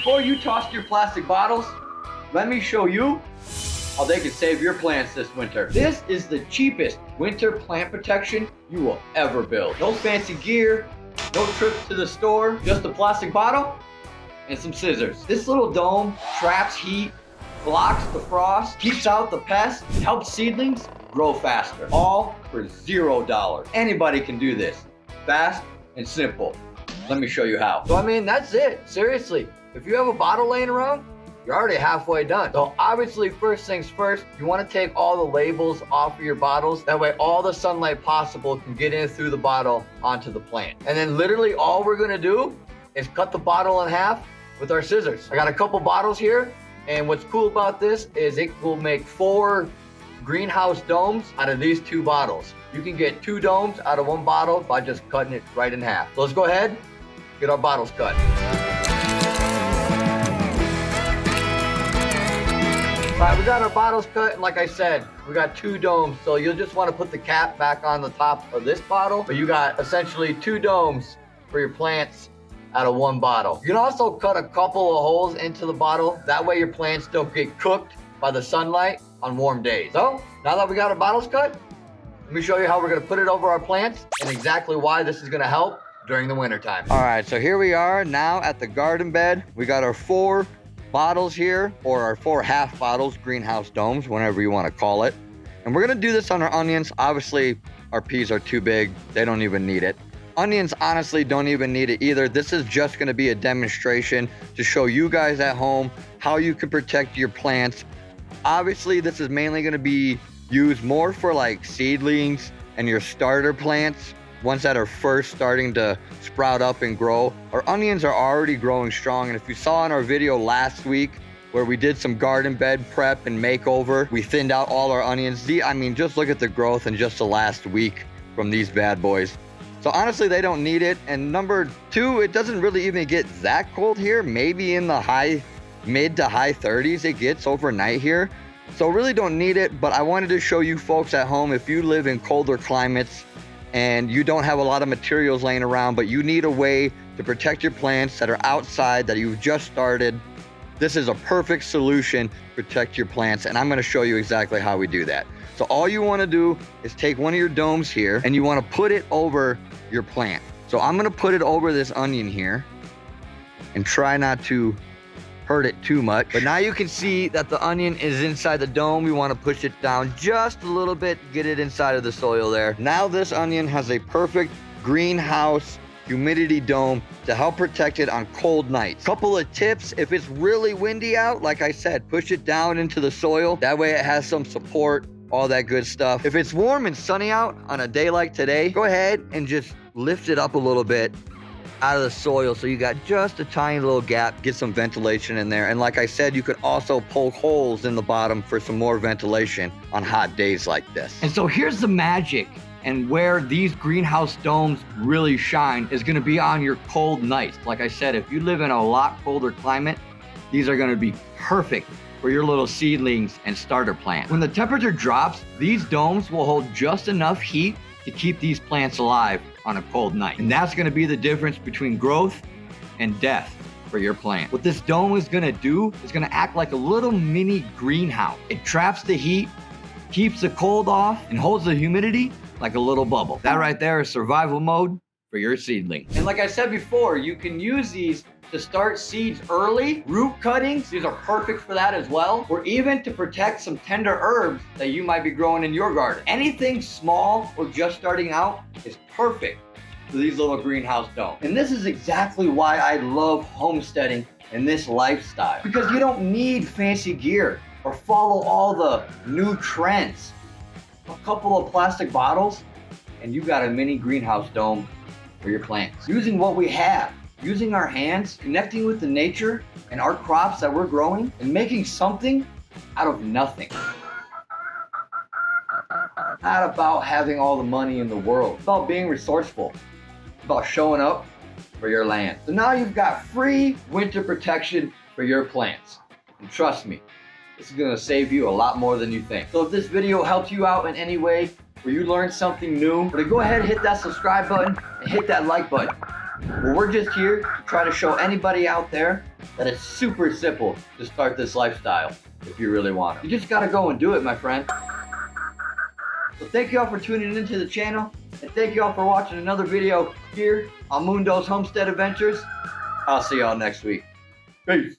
before you toss your plastic bottles, let me show you how they can save your plants this winter. This is the cheapest winter plant protection you will ever build. No fancy gear, no trip to the store, just a plastic bottle and some scissors. This little dome traps heat, blocks the frost, keeps out the pests, and helps seedlings grow faster. All for $0. Anybody can do this. Fast and simple. Let me show you how. So I mean, that's it. Seriously, if you have a bottle laying around, you're already halfway done. So obviously, first things first, you want to take all the labels off of your bottles. That way all the sunlight possible can get in through the bottle onto the plant. And then literally all we're gonna do is cut the bottle in half with our scissors. I got a couple bottles here, and what's cool about this is it will make 4 greenhouse domes out of these 2 bottles. You can get 2 domes out of 1 bottle by just cutting it right in half. So let's go ahead, get our bottles cut. All right, we got our bottles cut, and like I said, we got 2 domes. So you'll just want to put the cap back on the top of this bottle, but you got essentially 2 domes for your plants out of 1 bottle. You can also cut a couple of holes into the bottle. That way your plants don't get cooked by the sunlight on warm days. So now that we got our bottles cut, let me show you how we're gonna put it over our plants and exactly why this is gonna help during the winter time. All right, so here we are now at the garden bed. We got our 4 bottles here, or our 4 half bottles, greenhouse domes, whatever you want to call it. And we're gonna do this on our onions. Obviously, our peas are too big. They don't even need it. Onions honestly don't even need it either. This is just gonna be a demonstration to show you guys at home how you can protect your plants. Obviously, this is mainly gonna be used more for like seedlings and your starter plants, ones that are first starting to sprout up and grow. Our onions are already growing strong, and if you saw in our video last week where we did some garden bed prep and makeover, we thinned out all our onions. I mean, just look at the growth in just the last week from these bad boys. So honestly, they don't need it. And number 2, it doesn't really even get that cold here. Maybe in the mid to high 30s it gets overnight here. So really don't need it, but I wanted to show you folks at home, if you live in colder climates and you don't have a lot of materials laying around, but you need a way to protect your plants that are outside that you've just started, this is a perfect solution to protect your plants, and I'm gonna show you exactly how we do that. So all you wanna do is take one of your domes here and you wanna put it over your plant. So I'm gonna put it over this onion here and try not to hurt it too much. But now you can see that the onion is inside the dome. We want to push it down just a little bit, get it inside of the soil there. Now this onion has a perfect greenhouse humidity dome to help protect it on cold nights. Couple of tips: if it's really windy out, like I said, push it down into the soil. That way it has some support, all that good stuff. If it's warm and sunny out on a day like today, go ahead and just lift it up a little bit out of the soil so you got just a tiny little gap, get some ventilation in there. And like I said, you could also poke holes in the bottom for some more ventilation on hot days like this. And so here's the magic, and where these greenhouse domes really shine is gonna be on your cold nights. Like I said, if you live in a lot colder climate, these are gonna be perfect for your little seedlings and starter plants. When the temperature drops, these domes will hold just enough heat to keep these plants alive on a cold night. And that's gonna be the difference between growth and death for your plant. What this dome is gonna do is gonna act like a little mini greenhouse. It traps the heat, keeps the cold off, and holds the humidity like a little bubble. That right there is survival mode for your seedling. And like I said before, you can use these to start seeds early. Root cuttings, these are perfect for that as well. Or even to protect some tender herbs that you might be growing in your garden. Anything small or just starting out is perfect for these little greenhouse domes. And this is exactly why I love homesteading and this lifestyle. Because you don't need fancy gear or follow all the new trends. A couple of plastic bottles and you got a mini greenhouse dome for your plants. Using what we have, using our hands, connecting with the nature and our crops that we're growing, and making something out of nothing. Not about having all the money in the world. It's about being resourceful. It's about showing up for your land. So now you've got free winter protection for your plants. And trust me, this is gonna save you a lot more than you think. So if this video helped you out in any way, or you learned something new, go ahead and hit that subscribe button and hit that like button. Well, we're just here to try to show anybody out there that it's super simple to start this lifestyle if you really want it. You just gotta go and do it, my friend. So thank you all for tuning into the channel, and thank you all for watching another video here on Mundo's Homestead Adventures. I'll see y'all next week. Peace.